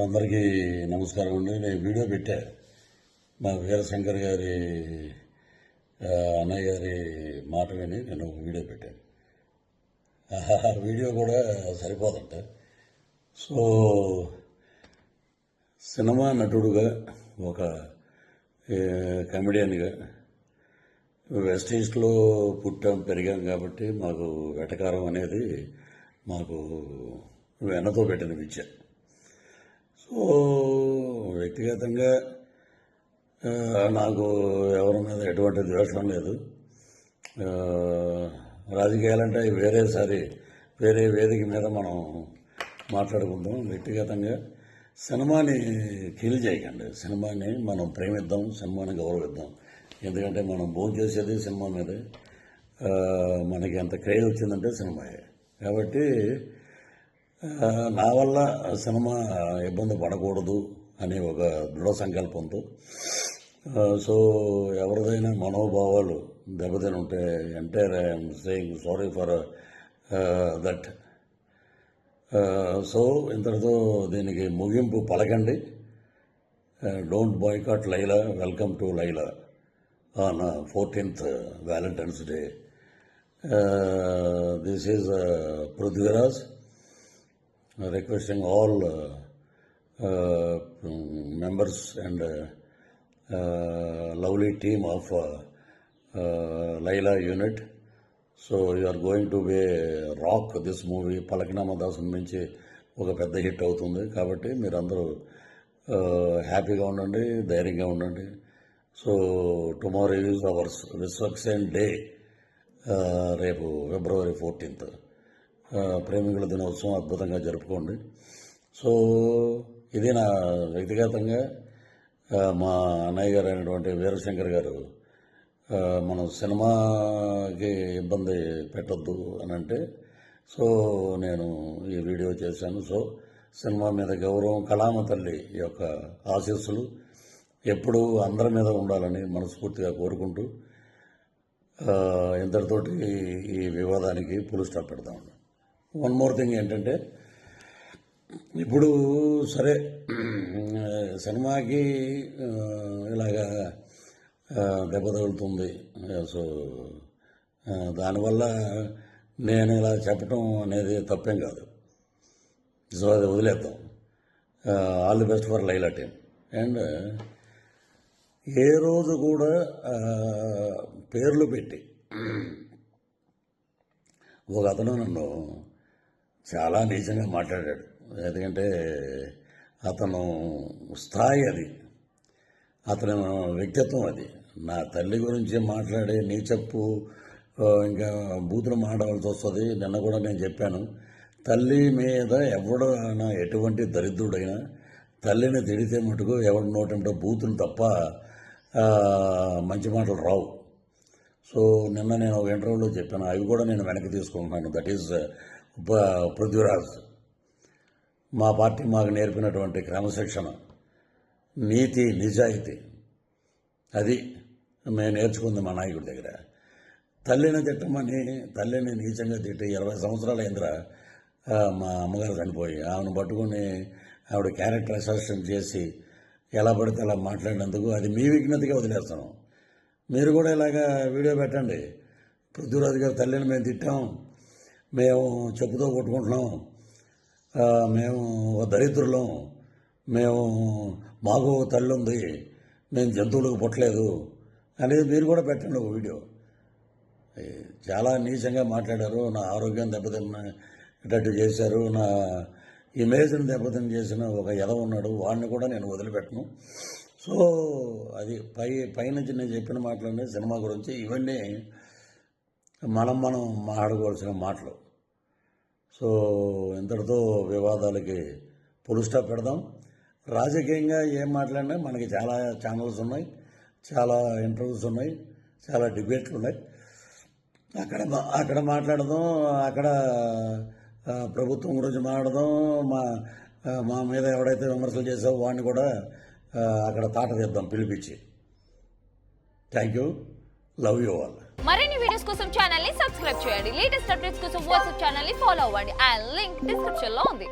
అందరికీ నమస్కారం అండి. నేను వీడియో పెట్టా మా వీరశంకర్ గారి అన్నయ్య గారి మాట విని నేను ఒక వీడియో పెట్టాను. ఆ వీడియో కూడా సరిపోదంట. సో సినిమా నటుడుగా ఒక కమెడియన్గా వెస్ట్ ఈస్ట్లో పుట్టాం పెరిగాం కాబట్టి మాకు వెటకారం అనేది మాకు వెన్నతో పెట్టిన విద్య. సో వ్యక్తిగతంగా నాకు ఎవరి మీద ఎటువంటి ద్వేషం లేదు. రాజకీయాలంటే వేరే వేదిక మీద మనం మాట్లాడుకుందాం. వ్యక్తిగతంగా సినిమాని కిల్ చేయకండి. సినిమాని మనం ప్రేమిద్దాం, సినిమాని గౌరవిద్దాం. ఎందుకంటే మనం భోజనం చేసేది సినిమా మీదే. మనకి ఎంత క్రేజ్ వచ్చిందంటే సినిమాయే. కాబట్టి నా వల్ల సినిమా ఇబ్బంది పడకూడదు అనే ఒక దృఢ సంకల్పంతో సో ఎవరిదైనా మనోభావాలు దెబ్బతిని ఉంటే entire I'm saying sorry for that. So ఇంతటితో దీనికి ముగింపు పలకండి. Don't boycott Laila, welcome to Laila on 14th Valentine's Day. This is Prithviraj requesting all members and lovely team of Laila unit. So you are going to be rock this movie. పలకనామా Dasu నుంచి ఒక పెద్ద hit అవుతుంది కాబట్టి మీరందరూ హ్యాపీగా ఉండండి, ధైర్యంగా ఉండండి. So tomorrow is ours Vishwaksen day. రేపు February 14th ప్రేమికుల దినోత్సవం అద్భుతంగా జరుపుకోండి. సో ఇది నా వ్యక్తిగతంగా మా అన్నయ్య గారు అయినటువంటి వీరశంకర్ గారు మనం సినిమాకి ఇబ్బంది పెట్టొద్దు అని అంటే సో నేను ఈ వీడియో చేశాను. సో సినిమా మీద గౌరవం, కళామ తల్లి యొక్క ఆశీస్సులు ఎప్పుడూ అందరి మీద ఉండాలని మనస్ఫూర్తిగా కోరుకుంటూ ఇంతటితోటి ఈ వివాదానికి ఫుల్ స్టాప్ పెడతాం. వన్ మోర్ థింగ్ ఏంటంటే ఇప్పుడు సరే సినిమాకి ఇలాగా దెబ్బ తగులుతుంది. సో దానివల్ల నేను ఇలా చెప్పటం అనేది తప్పేం కాదు. సో అది వదిలేద్దాం. All the best for Laila team. And ఏ రోజు కూడా పేర్లు పెట్టి ఒక అతను నన్ను చాలా నీచంగా మాట్లాడాడు. ఎందుకంటే అతను స్థాయి అది, అతను వ్యక్తిత్వం అది. నా తల్లి గురించి మాట్లాడే నీచప్పు ఇంకా బూతులు మాట్లాడాల్సి వస్తుంది. నిన్న కూడా నేను చెప్పాను, తల్లి మీద ఎవడైనా ఎటువంటి దరిద్రుడైనా తల్లిని తిడితే మటుకు ఎవడి నోటంటే బూతులు తప్ప మంచి మాటలు రావు. సో నిన్న నేను ఒక ఇంటర్వ్యూలో చెప్పాను, అవి కూడా నేను వెనక్కి తీసుకుంటున్నాను. That is Prithviraj. మా పార్టీ మాకు నేర్పినటువంటి క్రమశిక్షణ, నీతి, నిజాయితీ అది మేము నేర్చుకుంది మా నాయకుడి దగ్గర. తల్లిని తిట్టమని, తల్లిని నీచంగా తిట్టి 20 సంవత్సరాలు అయిందిరా మా అమ్మగారు చనిపోయి. ఆమెను పట్టుకుని ఆవిడ క్యారెక్టర్ అసెసినేషన్ చేసి ఎలా పడితే అలా మాట్లాడినందుకు అది మీ విఘ్నతగా వదిలేస్తాను. మీరు కూడా ఇలాగా వీడియో పెట్టండి. పృథ్వీరాజు గారి తల్లిని మేము తిట్టాం, మేము చెప్పుతో కొట్టుకుంటున్నాం, మేము దరిద్రులం, మాకు తల్లి ఉంది, మేము జంతువులకు పుట్టలేదు అనేది మీరు కూడా పెట్టండి ఒక వీడియో. చాలా నీచంగా మాట్లాడారు, నా ఆరోగ్యం దెబ్బతిన్నట్టు చేశారు, నా ఇమేజ్ని దెబ్బతిని చేసిన ఒక ఎదవ ఉన్నాడు, వాడిని కూడా నేను వదిలిపెట్టను. సో అది పైనుంచి నేను చెప్పిన మాటలన్నీ సినిమా గురించి. ఇవన్నీ మనం మాట్లాడుకోవాల్సిన మాటలు. సో ఇంతటితో వివాదాలకి ఫుల్ స్టాప్ పెడదాం. రాజకీయంగా ఏం మాట్లాడినా మనకి చాలా ఛానల్స్ ఉన్నాయి, చాలా ఇంటర్వ్యూస్ ఉన్నాయి, చాలా డిబేట్లు ఉన్నాయి. అక్కడ మాట్లాడదాం, అక్కడ ప్రభుత్వం గురించి మాట్లాడదాం, మా మీద ఎవడైతే విమర్శలు చేసావో వాడిని కూడా అక్కడ తాట తీద్దాం పిలిపించి. Thank you, love you all. మరిన్ని వీడియోస్ కోసం ఛానల్ ని సబ్స్క్రైబ్ చేయండి. లేటెస్ట్ అప్డేట్స్ కోసం వాట్సాప్ ఛానల్ ని ఫాలో అవ్వండి. ఆ లింక్ డిస్క్రిప్షన్ లో ఉంది.